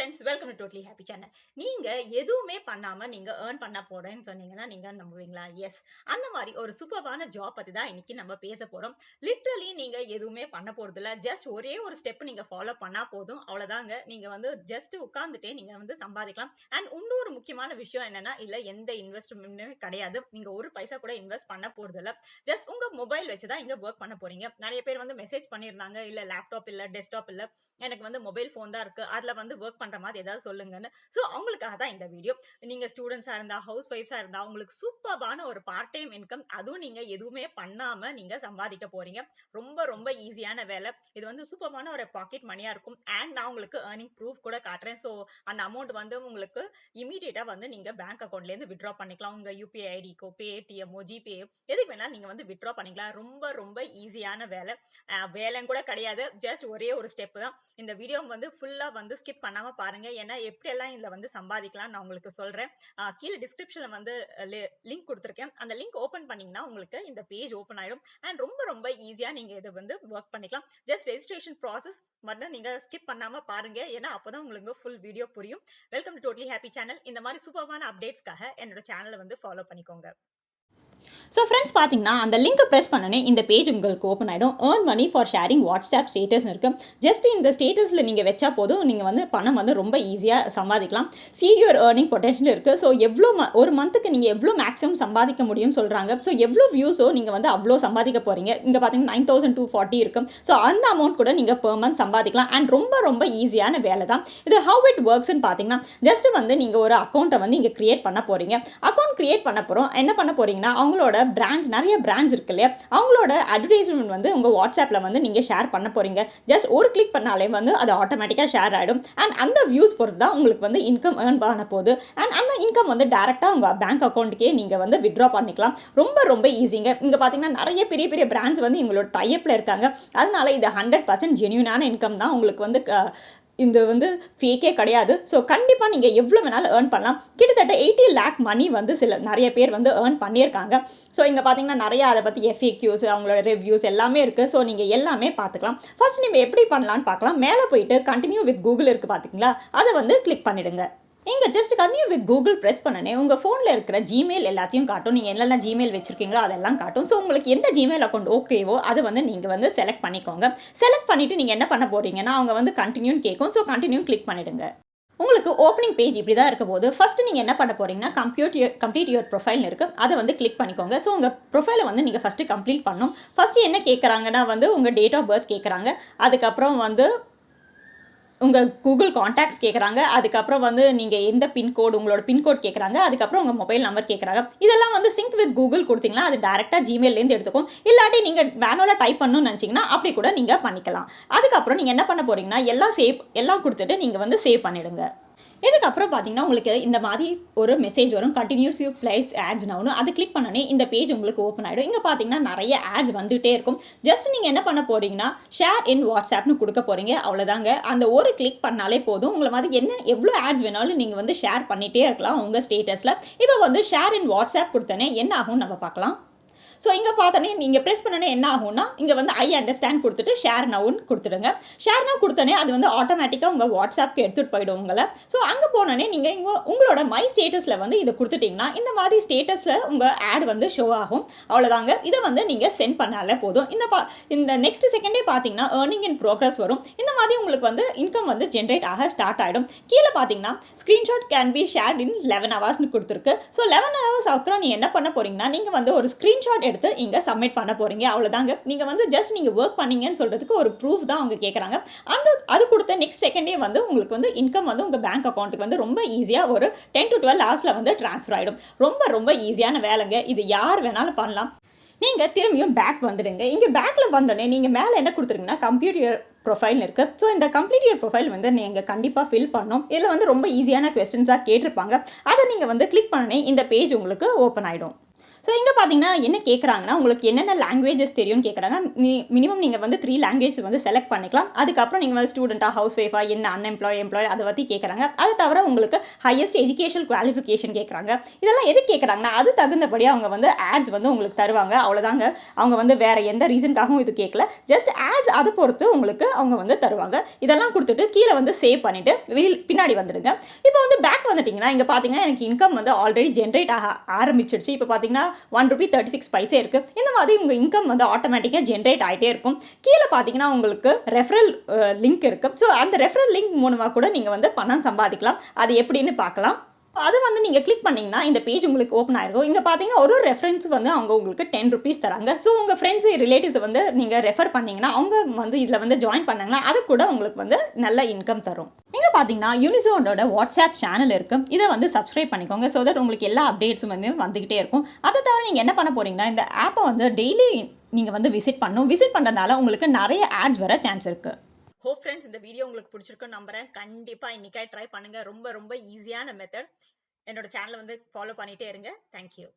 Friends welcome to totally happy channel. நீங்க எதுவுமே பண்ணாம நீங்க ஏர்ன் பண்ண போறேன்னு சொன்னீங்கன்னா நீங்க நம்புவீங்களா? எஸ். அந்த மாதிரி ஒரு சூப்பர்வான ஜாப் பத்தி தான் இன்னைக்கு நம்ம பேச போறோம். லிட்டரலி நீங்க எதுவுமே பண்ண போறது இல்ல. ஜஸ்ட் ஒரே ஒரு ஸ்டெப் நீங்க ஃபாலோ பண்ணா போதும். அவ்வளவுதாங்க. நீங்க வந்து ஜஸ்ட் உட்கார்ந்துட்டே நீங்க வந்து சம்பாதிக்கலாம். அண்ட் இன்னொரு முக்கியமான விஷயம் என்னன்னா, இல்ல எந்த இன்வெஸ்ட்மெண்ட்டுமே கிடையாது. நீங்க ஒரு பைசா கூட இன்வெஸ்ட் பண்ண போறது இல்ல. ஜஸ்ட் உங்க மொபைல் வச்சு தான் இங்க ஒர்க் பண்ண போறீங்க. நிறைய பேர் வந்து மெசேஜ் பண்ணிருந்தாங்க, இல்ல லேப்டாப் இல்ல டெஸ்க்டாப் இல்ல, எனக்கு வந்து மொபைல் ஃபோன் தான் இருக்கு, அதுல வந்து ஒர்க் பண்ற மாதிரி ஏதாவது சொல்லுங்கன்னு. சோ அவங்களுக்காக தான் இந்த வீடியோ. நீங்க ஸ்டூடெண்ட்ஸா இருந்தா, ஹவுஸ் ஒய்ஃப்ஸா இருந்தா, உங்களுக்கு சூப்பர்பான ஒரு பார்ட் டைம் இன்கம், அதுவும் நீங்க எதுவுமே பண்ணாம நீங்க சம்பாதிக்க போறீங்க. ரொம்ப ரொம்ப ஈஸியான வேலை. இது வந்து சூப்பர்பான ஒரு பாக்கெட் மணியா இருக்கும். அண்ட் நான் உங்களுக்கு ஏர்னிங் ப்ரூஃப் கூட காட்டுறேன். சோ அந்த அமௌண்ட் வந்து உங்களுக்கு இமீடியட்டா வந்து நீங்க பேங்க் அக்கவுண்ட்ல இருந்து வித்ட்ரா பண்ணிக்கலாம். உங்க யூபிஐ ஐடிக்கோ, பேடிஎம்மோ, ஜிபே எதுக்கு வேணாலும் நீங்க வந்து வித்ட்ரா பண்ணிக்கலாம். ரொம்ப ரொம்ப ஈஸியான வேலை. வேலைன்னு கூட கிடையாது. ஜஸ்ட் ஒரே ஒரு ஸ்டெப் தான். இந்த வீடியோ வந்து ஃபுல்லா வந்து ஸ்கிப் பண்ணாம பாருங்க. ஏன்னா எப்படியெல்லாம் இதுல வந்து சம்பாதிக்கலாம் நான் உங்களுக்கு சொல்றேன். கீழே டிஸ்கிரிப்ஷன்ல வந்து லிங்க் கொடுத்திருக்கேன். அந்த லிங்க் ஓபன் பண்ணீங்கன்னா உங்களுக்கு இந்த பேஜ் ஓபன் ஆயிடும். அண்ட் ரொம்ப ரொம்ப ஈஸியா நீங்க இதை வந்து ஒர்க் பண்ணிக்கலாம். ஜஸ்ட் ரெஜிஸ்ட்ரேஷன் ப்ராசஸ் மட்டும் நீங்க ஸ்கிப் பண்ணாம பாருங்க. ஏன்னா அப்பதான் உங்களுக்கு ஃபுல் வீடியோ புரியும். Welcome to totally happy channel. இந்த மாதிரி சூப்பர்வான அப்டேட்ஸ்க்காக என்னோட சேனலை வந்து ஃபாலோ பண்ணிக்கோங்க. ஸோ ஃப்ரெண்ட்ஸ் பார்த்தீங்கன்னா அந்த லிங்கை ப்ரெஸ் பண்ணனே இந்த பேஜ் உங்களுக்கு ஓப்பன் ஆகிடும். Earn money for sharing WhatsApp ஸ்டேட்டஸ்னு இருக்குது. ஜஸ்ட் இந்த ஸ்டேட்டஸில் நீங்கள் வச்சா போதும், நீங்கள் வந்து பணம் வந்து ரொம்ப ஈஸியாக சம்பாதிக்கலாம். சி யுவர் ஏர்னிங் பொட்டன்ஷியல் இருக்குது. ஸோ எவ்வளோ ஒரு மந்த்துக்கு நீங்கள் எவ்வளோ மேக்ஸிமம் சம்பாதிக்க முடியும்னு சொல்கிறாங்க. ஸோ எவ்வளோ வியூஸோ நீங்கள் வந்து அவ்வளோ சம்பாதிக்க போகிறீங்க. இங்கே பார்த்தீங்கன்னா 9240 இருக்கும். ஸோ அந்த அமௌண்ட் கூட நீங்கள் பெர் மந்த் சம்பாதிக்கலாம். அண்ட் ரொம்ப ரொம்ப ஈஸியான வேலை தான் இது. ஹவ் இட் ஒர்க்ஸ்ன்னு பார்த்தீங்கன்னா ஜஸ்ட் வந்து நீங்கள் ஒரு அக்கௌண்ட்டை வந்து இங்கே கிரியேட் பண்ண போகிறீங்க. அக்கௌண்ட் கிரியேட் பண்ண போகிறோம். என்ன பண்ண போகிறீங்கன்னா அவங்களோட பிராண்ட்ஸ், நிறைய பிராண்ட்ஸ் இருக்கு இல்லையா, அவங்களோட அட்வர்டைஸ்மெண்ட் வந்து உங்கள் வாட்ஸ்அப்பில் வந்து நீங்கள் ஷேர் பண்ண போகிறீங்க. ஜஸ்ட் ஒரு கிளிக் பண்ணாலே வந்து அது ஆட்டோமேட்டிக்காக ஷேர் ஆகிடும். அண்ட் அந்த வியூஸ் பொறுத்து தான் உங்களுக்கு வந்து இன்கம் ஏர்ன் பண்ண போகுது. அண்ட் அந்த இன்கம் வந்து டேரெக்டாக உங்கள் பேங்க் அக்கௌண்ட்டுக்கே நீங்கள் வந்து வித்ட்ரா பண்ணிக்கலாம். ரொம்ப ரொம்ப ஈஸிங்க. இங்கே பார்த்தீங்கன்னா நிறைய பெரிய பெரிய பிராண்ட்ஸ் வந்து எங்களோட டைப்பில் இருக்காங்க. அதனால இது 100% ஜென்யூனான இன்கம் தான். உங்களுக்கு வந்து இது வந்து ஃபேக்கே கிடையாது. ஸோ கண்டிப்பாக நீங்கள் எவ்வளோ வேணாலும் ஏர்ன் பண்ணலாம். கிட்டத்தட்ட 80 lakh மணி வந்து நிறைய பேர் வந்து ஏர்ன் பண்ணியிருக்காங்க. ஸோ இங்கே பார்த்தீங்கன்னா நிறையா அதை பற்றி எஃப்ஏக்யூஸ், அவங்களோட ரிவ்யூஸ் எல்லாமே இருக்குது. ஸோ நீங்கள் எல்லாமே பார்த்துக்கலாம். ஃபர்ஸ்ட் நீங்கள் எப்படி பண்ணலான்னு பார்க்கலாம். மேலே போயிட்டு கண்டினியூ வித் கூகுள் இருக்குது பார்த்தீங்களா, அதை வந்து கிளிக் பண்ணிவிடுங்க. இங்கே just continue with Google press பண்ணனே உங்கள் ஃபோனில் இருக்கிற ஜிமெயில் எல்லாத்தையும் காட்டும். நீங்கள் என்னெல்லாம் ஜிமெயில் வச்சுருக்கீங்களோ அதெல்லாம் காட்டும். ஸோ உங்களுக்கு எந்த ஜிமெயில் அக்கௌண்ட் ஓகேவோ அதை வந்து நீங்கள் வந்து செலக்ட் பண்ணிக்கோங்க. செலக்ட் பண்ணிவிட்டு நீங்கள் என்ன பண்ண போகிறீங்கன்னா அவங்க வந்து கண்டினியூன்னு கேட்கும். ஸோ கண்டினியூ கிளிக் பண்ணிவிடுங்க. உங்களுக்கு ஓப்பனிங் பேஜ் இப்படி தான் இருக்க போது. ஃபஸ்ட்டு நீங்கள் என்ன பண்ண போகிறீங்கன்னா கம்ப்ளீட் யுவர் ப்ரொஃபைல் இருக்குது, அதை வந்து கிளிக் பண்ணிக்கோங்க. ஸோ உங்கள் ப்ரொஃபைலை வந்து நீங்கள் ஃபஸ்ட்டு கம்ப்ளீட் பண்ணணும். ஃபஸ்ட்டு என்ன கேட்குறாங்கன்னா வந்து உங்கள் டேட் ஆஃப் பர்த் கேட்குறாங்க. அதுக்கப்புறம் வந்து உங்கள் கூகுள் காண்டாக்ட்ஸ் கேட்குறாங்க. அதுக்கப்புறம் வந்து நீங்கள் எந்த பின்கோடு, உங்களோட பின்கோட் கேட்குறாங்க. அதுக்கப்புறம் உங்கள் மொபைல் நம்பர் கேட்குறாங்க. இதெல்லாம் வந்து சிங்க் வித் கூகுள் கொடுத்தீங்கன்னா அது டேரெக்டாக ஜிமெயிலேருந்து எடுத்துக்கும். இல்லாட்டி நீங்கள் மேனுவலாக டைப் பண்ணணும்னு நினச்சிங்கன்னா அப்படி கூட நீங்கள் பண்ணிக்கலாம். அதுக்கப்புறம் நீங்கள் என்ன பண்ண போகிறீங்கன்னா எல்லாம் கொடுத்துட்டு நீங்கள் வந்து சேவ் பண்ணிவிடுங்க. இதுக்கப்புறம் பார்த்தீங்கன்னா உங்களுக்கு இந்த மாதிரி ஒரு மெசேஜ் வரும், கண்டினியூஸ் யூ பிளேஸ் ஆட்ஸ் நவுன்னு. அது கிளிக் பண்ணனே இந்த பேஜ் உங்களுக்கு ஓப்பன் ஆகிடும். இங்கே பார்த்தீங்கன்னா நிறைய ஆட்ஸ் வந்துகிட்டே இருக்கும். ஜஸ்ட் நீங்கள் என்ன பண்ண போகிறீங்கன்னா ஷேர் இன் வாட்ஸ்அப்னு கொடுக்க போகிறீங்க. அவ்வளோதாங்க. அந்த ஒரு கிளிக் பண்ணாலே போதும். உங்களை மாதிரி எவ்வளோ ஆட்ஸ் வேணாலும் நீங்கள் வந்து ஷேர் பண்ணிகிட்டே இருக்கலாம் உங்கள் ஸ்டேட்டஸில். இப்போ வந்து ஷேர் இன் வாட்ஸ்அப் கொடுத்தனே என்ன ஆகும்னு நம்ம பார்க்கலாம். ஸோ இங்கே பார்த்தோன்னே நீங்கள் ப்ரெஸ் பண்ணனே என்ன ஆகும்னா இங்கே வந்து ஐ அண்டர்ஸ்டாண்ட் கொடுத்துட்டு ஷேர் நவுன்னு கொடுத்துடுங்க. ஷேர் நவ் கொடுத்தனே அது வந்து ஆட்டோமேட்டிக்காக உங்கள் வாட்ஸ்அப்க்கு எடுத்துகிட்டு போயிடும் உங்களை. ஸோ அங்கே போனோடனே நீங்கள் உங்களோட மை ஸ்டேட்டஸில் வந்து இதை கொடுத்துட்டிங்கன்னா இந்த மாதிரி ஸ்டேட்டஸில் உங்கள் ஆட் வந்து ஷோ ஆகும். அவ்வளோதாங்க. இதை வந்து நீங்கள் சென்ட் பண்ணாலே போதும். இந்த நெக்ஸ்ட் செகண்டே பார்த்தீங்கன்னா ஏர்னிங் இன் ப்ரோக்ரஸ் வரும். இந்த மாதிரி உங்களுக்கு வந்து இன்கம் வந்து ஜென்ரேட் ஆக ஸ்டார்ட் ஆகிடும். கீழே பார்த்தீங்கன்னா ஸ்க்ரீன்ஷாட் கேன் பி ஷேர்ட் இன் 11 ஹவர்ஸ்னு கொடுத்துருக்கு. ஸோ 11 ஹவர்ஸ் அப்புறம் நீங்கள் என்ன பண்ண போகிறீங்கன்னா நீங்கள் வந்து ஒரு ஸ்க்ரீன்ஷாட் எடுத்து இங்கே சப்மிட் பண்ண போகிறீங்க. அவ்வளோதாங்க. நீங்கள் வந்து ஜஸ்ட் நீங்கள் ஒர்க் பண்ணீங்கன்னு சொல்கிறதுக்கு ஒரு ப்ரூஃப் தான் அவங்க கேட்குறாங்க. அது கொடுத்த நெக்ஸ்ட் செகண்டே வந்து உங்களுக்கு வந்து இன்கம் வந்து உங்கள் பேங்க் அக்கௌண்ட்டுக்கு வந்து ரொம்ப ஈஸியாக ஒரு 10 to 12 ஹவர்ஸில் வந்து ட்ரான்ஸ்ஃபர் ஆகிடும். ரொம்ப ரொம்ப ஈஸியான வேலைங்க. இது யார் வேணாலும் பண்ணலாம். நீங்கள் திரும்பியும் பேக் வந்துடுங்க. இங்கே பேக்கில் வந்தோடனே நீங்கள் மேலே என்ன கொடுத்துருங்கன்னா கம்ப்யூட்டர் ப்ரொஃபைல் இருக்குது. ஸோ இந்த கம்ப்ளீட் யுவர் ப்ரொஃபைல் வந்து நீங்கள் கண்டிப்பாக ஃபில் பண்ணணும். இதில் வந்து ரொம்ப ஈஸியான கொஸ்டின்ஸாக கேட்டிருப்பாங்க. அதை நீங்கள் வந்து கிளிக் பண்ணனே இந்த பேஜ் உங்களுக்கு ஓப்பன் ஆகிடும். ஸோ இங்கே பார்த்தீங்கன்னா என்ன கேட்குறாங்கன்னா உங்களுக்கு என்னென்ன லாங்குவேஜஸ் தெரியும்னு கேட்குறாங்க. மினிமம் நீங்கள் வந்து 3 லாங்குவேஜ் வந்து செலக்ட் பண்ணிக்கலாம். அதுக்கப்புறம் நீங்கள் வந்து ஸ்டூடெண்ட்டா, ஹவுஸ் ஒய்ஃபா, என்ன எம்ப்ளாய்டு அதை பற்றி கேட்குறாங்க. அது தவிர உங்களுக்கு ஹையஸ்ட் எஜுகேஷனல் குவாலிஃபிகேஷன் கேட்குறாங்க. இதெல்லாம் எதுக்கு கேட்குறாங்கன்னா அது தகுந்தபடி அவங்க வந்து ஆட்ஸ் வந்து உங்களுக்கு தருவாங்க. அவ்வளோதாங்க. அவங்க வந்து வேறு எந்த ரீசனுக்காகவும் இது கேட்கல. ஜஸ்ட் ஆட்ஸ் அதை பொறுத்து உங்களுக்கு அவங்க வந்து தருவாங்க. இதெல்லாம் கொடுத்துட்டு கீழே வந்து சேவ் பண்ணிவிட்டு பின்னாடி வந்துடுங்க. இப்போ வந்து பேக் வந்துட்டிங்கன்னா இங்கே பார்த்தீங்கன்னா எனக்கு இன்கம் வந்து ஆல்ரெடி ஜென்ரேட் ஆரம்பிச்சிடுச்சு. இப்போ பார்த்தீங்கன்னா ₹1.36 இருக்குது. இந்த மாதிரி உங்கள் இன்கம் வந்து ஆட்டோமேட்டிக்காக ஜென்ரேட் ஆகிட்டே இருக்கும். கீழே பார்த்தீங்கன்னா உங்களுக்கு ரெஃபரல் லிங்க் இருக்குது. ஸோ அந்த ரெஃபரல் லிங்க் மூலமாக கூட நீங்கள் வந்து பணம் சம்பாதிக்கலாம். அது எப்படின்னு பார்க்கலாம். அது வந்து நீங்கள் கிளிக் பண்ணிங்கன்னா இந்த பேஜ் உங்களுக்கு ஓப்பன் ஆகிருக்கும். இங்கே பார்த்தீங்கன்னா ஒரு ரெஃபரன்ஸ் வந்து அவங்க உங்களுக்கு ₹10 தராங்க. ஸோ உங்கள் ஃப்ரெண்ட்ஸு ரிலேட்டிவ்ஸ் வந்து நீங்கள் ரெஃபர் பண்ணிங்கன்னா அவங்க வந்து இதில் வந்து ஜாயின் பண்ணாங்கன்னா அது கூட உங்களுக்கு வந்து நல்ல இன்கம் தரும். இங்கே பார்த்தீங்கன்னா யூனிசோனோட வாட்ஸ்அப் சேனல் இருக்குது. இதை வந்து சப்ஸ்கிரைப் பண்ணிக்கோங்க. ஸோ தட் உங்களுக்கு எல்லா அப்டேட்ஸும் வந்து வந்துக்கிட்டே இருக்கும். அதை தவிர நீங்கள் என்ன பண்ண போகிறீங்கன்னா இந்த ஆப்பை வந்து டெய்லி நீங்கள் வந்து விசிட் பண்ணுறதுனால உங்களுக்கு நிறைய ஆட்ஸ் வர சான்ஸ் இருக்குது. ஹோப் ஃப்ரெண்ட்ஸ் இந்த வீடியோ உங்களுக்கு பிடிச்சிருக்குன்னு நம்புறேன். கண்டிப்பா இன்னைக்கே ட்ரை பண்ணுங்க. ரொம்ப ரொம்ப ஈஸியான மெத்தட். என்னோட சேனலை வந்து ஃபாலோ பண்ணிட்டே இருங்க. தேங்க்யூ.